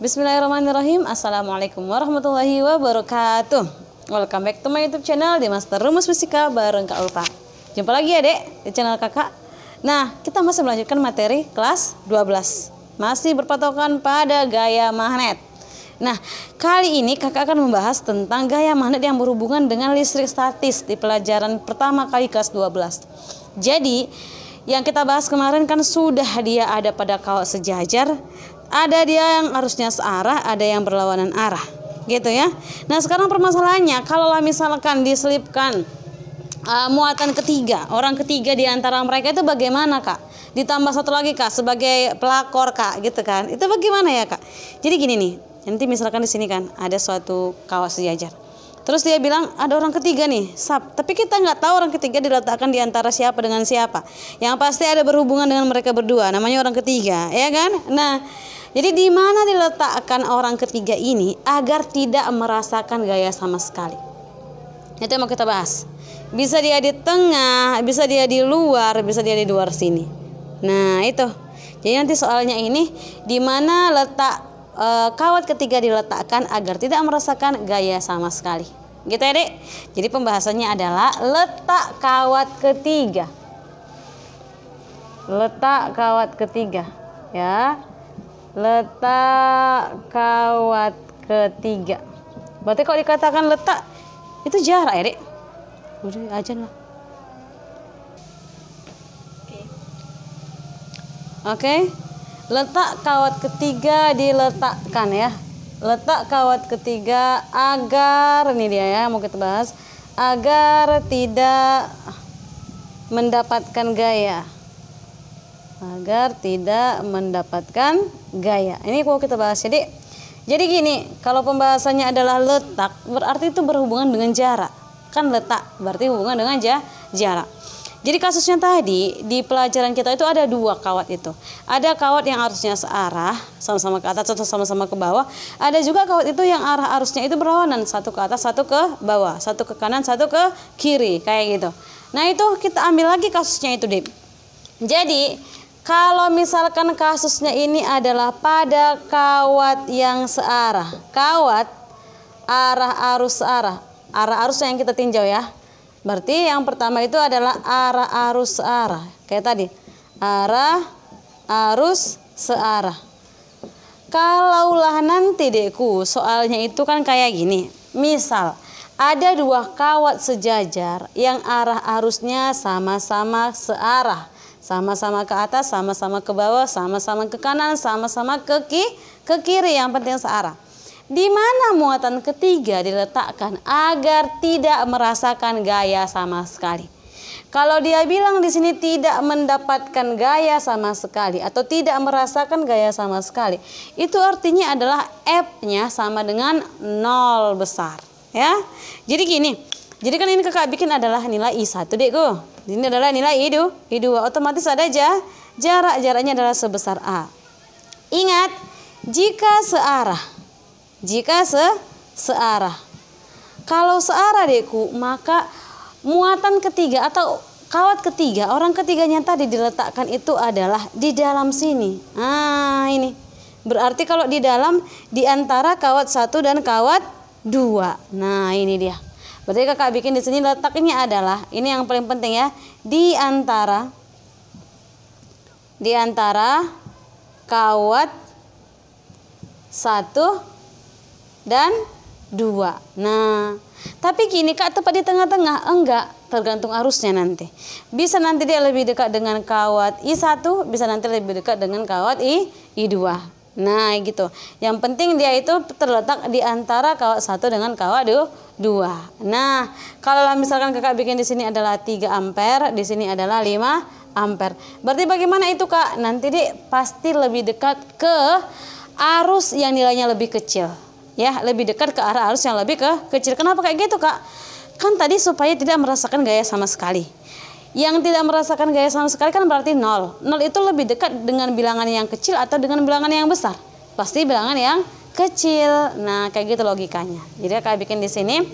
Bismillahirrahmanirrahim. Assalamualaikum warahmatullahi wabarakatuh. Welcome back to my YouTube channel di Master Rumus Fisika bareng Kak Ulfa. Jumpa lagi ya Dek di channel Kakak. Nah, kita masih melanjutkan materi kelas 12. Masih berpatokan pada gaya magnet. Nah, kali ini Kakak akan membahas tentang gaya magnet yang berhubungan dengan listrik statis di pelajaran pertama kali kelas 12. Jadi, yang kita bahas kemarin kan sudah dia ada pada kawat sejajar. Ada dia yang harusnya searah, ada yang berlawanan arah, gitu ya. Nah sekarang permasalahannya, kalau misalkan diselipkan muatan ketiga, orang ketiga di antara mereka itu bagaimana Kak? Ditambah satu lagi Kak sebagai pelakor Kak, gitu kan? Itu bagaimana ya Kak? Jadi gini nih, nanti misalkan di sini kan ada suatu kawat sejajar. Terus dia bilang ada orang ketiga nih, tapi kita nggak tahu orang ketiga diletakkan di antara siapa dengan siapa. Yang pasti ada berhubungan dengan mereka berdua, namanya orang ketiga, ya kan? Nah, jadi di mana diletakkan orang ketiga ini agar tidak merasakan gaya sama sekali? Itu yang mau kita bahas. Bisa dia di tengah, bisa dia di luar, bisa dia di luar sini. Nah itu. Jadi nanti soalnya ini di mana letak kawat ketiga diletakkan agar tidak merasakan gaya sama sekali. Gitu ya Dek. Jadi pembahasannya adalah letak kawat ketiga. Letak kawat ketiga, ya. Letak kawat ketiga. Berarti kalau dikatakan letak itu jarak ya Dek. Udah ajan lah. Oke. Letak kawat ketiga diletakkan ya. Letak kawat ketiga agar, ini dia ya mau kita bahas, agar tidak mendapatkan gaya. Agar tidak mendapatkan gaya. Ini mau kita bahas jadi. Jadi gini, kalau pembahasannya adalah letak, berarti itu berhubungan dengan jarak. Kan letak berarti hubungan dengan jarak. Jadi kasusnya tadi di pelajaran kita itu ada dua kawat itu. Ada kawat yang arusnya searah, sama-sama ke atas atau sama-sama ke bawah. Ada juga kawat itu yang arah arusnya itu berlawanan, satu ke atas, satu ke bawah, satu ke kanan, satu ke kiri, kayak gitu. Nah itu kita ambil lagi kasusnya itu Dip. Jadi kalau misalkan kasusnya ini adalah pada kawat yang searah, kawat arah arus searah, arah arusnya yang kita tinjau ya. Berarti yang pertama itu adalah arah arus searah. Kayak tadi, arah arus searah. Kalaulah nanti Dekku, soalnya itu kan kayak gini. Misal, ada dua kawat sejajar yang arah arusnya sama-sama searah. Sama-sama ke atas, sama-sama ke bawah, sama-sama ke kanan, sama-sama ke kiri, yang penting searah. Di mana muatan ketiga diletakkan agar tidak merasakan gaya sama sekali. Kalau dia bilang di sini tidak mendapatkan gaya sama sekali atau tidak merasakan gaya sama sekali, itu artinya adalah F-nya sama dengan 0 besar, ya. Jadi gini. Jadi kan ini Kakak bikin adalah nilai I1 Dekku. Ini adalah nilai I2. Otomatis ada jaraknya adalah sebesar A. Ingat, jika searah. Kalau searah Dekku, maka muatan ketiga atau kawat ketiga, orang ketiganya tadi diletakkan itu adalah di dalam sini. Nah, ini. Berarti kalau di dalam di antara kawat 1 dan kawat 2. Nah, ini dia. Berarti Kakak bikin di sini letaknya adalah ini yang paling penting ya, di antara kawat 1 dan 2. Nah, tapi gini Kak, tepat di tengah-tengah enggak, tergantung arusnya nanti. Bisa nanti dia lebih dekat dengan kawat I1, bisa nanti lebih dekat dengan kawat I2. Nah, gitu. Yang penting dia itu terletak di antara kawat 1 dengan kawat 2. Nah, kalau misalkan Kakak bikin di sini adalah 3 ampere, di sini adalah 5 ampere. Berarti bagaimana itu Kak? Nanti dia pasti lebih dekat ke arus yang nilainya lebih kecil. Ya, lebih dekat ke arah arus yang lebih kecil. Kenapa kayak gitu Kak? Kan tadi supaya tidak merasakan gaya sama sekali. Yang tidak merasakan gaya sama sekali kan berarti 0. 0 itu lebih dekat dengan bilangan yang kecil atau dengan bilangan yang besar? Pasti bilangan yang kecil. Nah, kayak gitu logikanya. Jadi Kakak bikin di sini.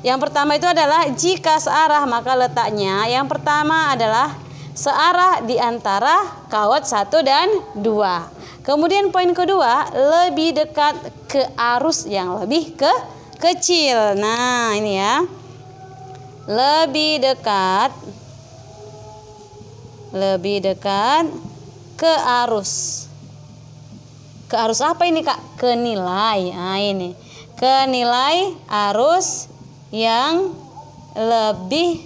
Yang pertama itu adalah jika searah, maka letaknya yang pertama adalah searah di antara kawat 1 dan 2. Kemudian poin kedua, lebih dekat ke arus yang lebih kecil. Nah, ini ya. Lebih dekat ke arus. Ke arus apa ini, Kak? Ke nilai. Nah, ini. Ke nilai arus yang lebih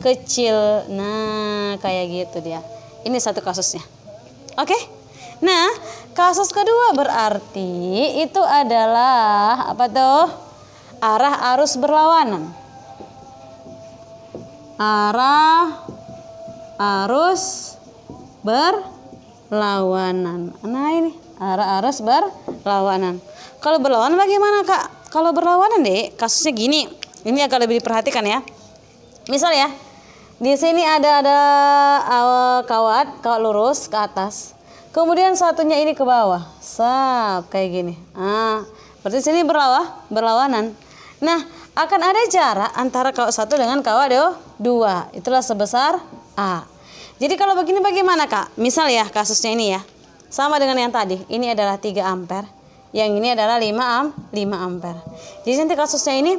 kecil. Nah, kayak gitu dia. Ini satu kasusnya. Oke? Nah, kasus kedua berarti itu adalah apa tuh? Arah arus berlawanan. Arah arus berlawanan. Nah, ini arah arus berlawanan. Kalau berlawanan bagaimana, Kak? Kalau berlawanan deh, kasusnya gini. Ini agak lebih diperhatikan ya. Misal ya, di sini ada kawat lurus ke atas. Kemudian satunya ini ke bawah. Sap, kayak gini. Ah, berarti sini berlawanan. Nah, akan ada jarak antara kawat satu dengan kawat dua. Itulah sebesar A. Jadi kalau begini bagaimana, Kak? Misal ya, kasusnya ini ya. Sama dengan yang tadi. Ini adalah 3 ampere. Yang ini adalah 5 ampere. Jadi nanti kasusnya ini,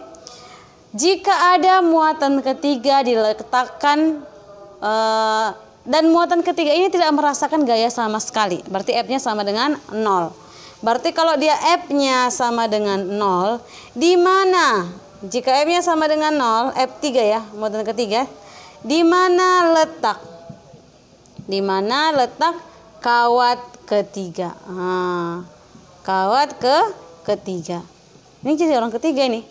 jika ada muatan ketiga diletakkan dan muatan ketiga ini tidak merasakan gaya sama sekali, berarti F-nya sama dengan 0. Berarti kalau dia F-nya sama dengan 0, di mana jika F-nya sama dengan 0, F3 ya, muatan ketiga, di mana letak kawat ketiga? Kawat ketiga. Ini jadi orang ketiga ini.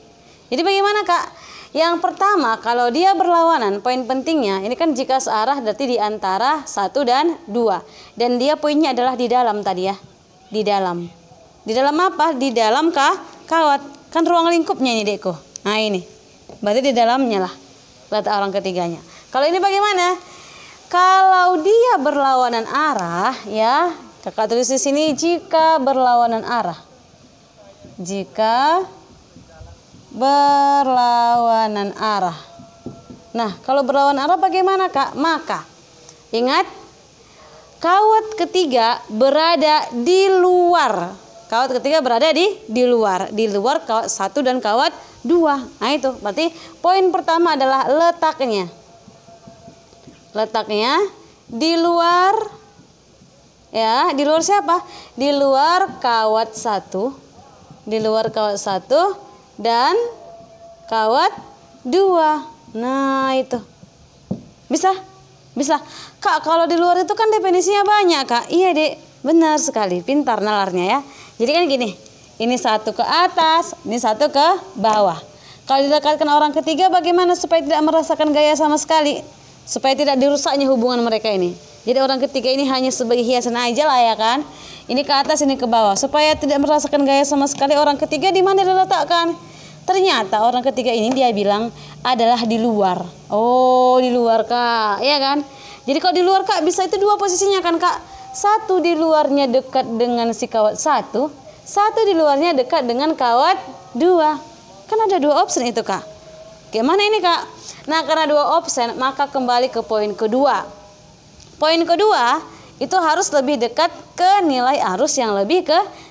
Jadi bagaimana, Kak? Yang pertama, kalau dia berlawanan, poin pentingnya ini kan jika searah berarti di antara 1 dan 2. Dan dia poinnya adalah di dalam tadi ya. Di dalam. Di dalam apa? Di dalam kawat. Kan ruang lingkupnya ini, Dekko. Nah, ini. Berarti di dalamnya lah letak orang ketiganya. Kalau ini bagaimana? Kalau dia berlawanan arah ya, Kakak tulis di sini jika berlawanan arah. Jika berlawanan arah. Nah, kalau berlawanan arah bagaimana, Kak? Maka ingat, kawat ketiga berada di luar. Kawat ketiga berada di luar kawat 1 dan kawat 2. Nah, itu berarti poin pertama adalah letaknya. Letaknya di luar ya, di luar siapa? Di luar kawat 1. Di luar kawat 1 dan kawat 2. Nah, itu. Bisa? Kak, kalau di luar itu kan definisinya banyak, Kak. Iya, Dek. Benar sekali. Pintar nalarnya ya. Jadi kan gini. Ini 1 ke atas, ini 1 ke bawah. Kalau didekatkan orang ketiga bagaimana supaya tidak merasakan gaya sama sekali? Supaya tidak dirusaknya hubungan mereka ini. Jadi orang ketiga ini hanya sebagai hiasan aja lah ya kan. Ini ke atas, ini ke bawah. Supaya tidak merasakan gaya sama sekali, orang ketiga di mana diletakkan? Ternyata orang ketiga ini dia bilang adalah di luar. Oh, di luar, Kak. Iya kan? Jadi kalau di luar, Kak, bisa itu 2 posisinya kan, Kak? 1 di luarnya dekat dengan si kawat 1, 1 di luarnya dekat dengan kawat 2. Kan ada 2 opsi itu, Kak. Gimana ini, Kak? Nah, karena 2 opsi, maka kembali ke poin kedua. Poin kedua itu harus lebih dekat ke nilai arus yang lebih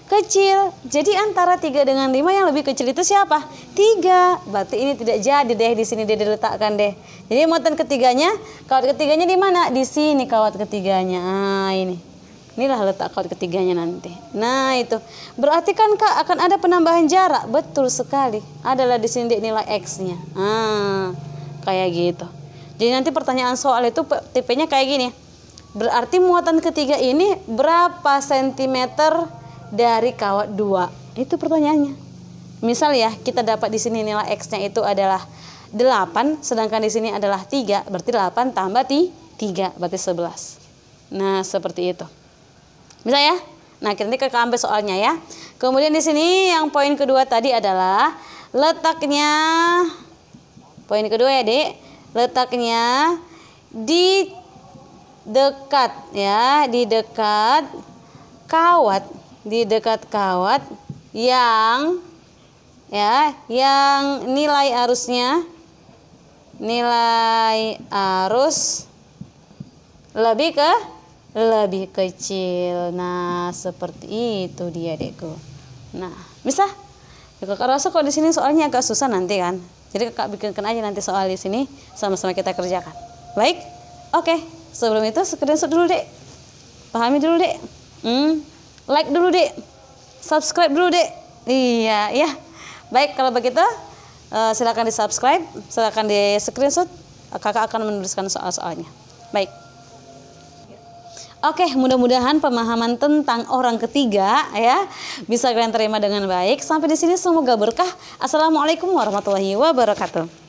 kecil. Jadi antara 3 dengan 5 yang lebih kecil itu siapa? 3. Berarti ini tidak jadi deh, di sini dia diletakkan deh. Jadi muatan ketiganya, kawat ketiganya di mana? Di sini kawat ketiganya. Nah, ini. Inilah letak kawat ketiganya nanti. Nah, itu. Berarti kan, Kak, akan ada penambahan jarak. Betul sekali. Adalah di sini nilai X-nya. Nah, kayak gitu. Jadi nanti pertanyaan soal itu tipenya kayak gini. Berarti muatan ketiga ini berapa sentimeter dari kawat 2? Itu pertanyaannya. Misal ya, kita dapat di sini nilai X-nya itu adalah 8, sedangkan di sini adalah 3, berarti 8 tambah 3, berarti 11. Nah, seperti itu. Bisa ya? Nah, nanti kita ambil soalnya ya. Kemudian di sini yang poin kedua tadi adalah letaknya. Poin kedua ya, Dek. Letaknya di dekat ya, di dekat kawat, yang ya, yang nilai arus lebih lebih kecil. Nah, seperti itu dia, Dekku. Nah, bisa? Ya, kakak rasa kok di sini soalnya agak susah nanti kan. Jadi kakak bikinkan aja nanti soal di sini sama-sama kita kerjakan. Baik? Oke. Sebelum itu screenshot dulu, Dek. Pahami dulu, Dek. Like dulu, Dek. Subscribe dulu, Dek. Iya, ya. Baik, kalau begitu silakan di-subscribe, silakan di-screenshot. Kakak akan menuliskan soal-soalnya. Baik. Oke, mudah-mudahan pemahaman tentang orang ketiga ya bisa kalian terima dengan baik. Sampai di sini semoga berkah. Assalamualaikum warahmatullahi wabarakatuh.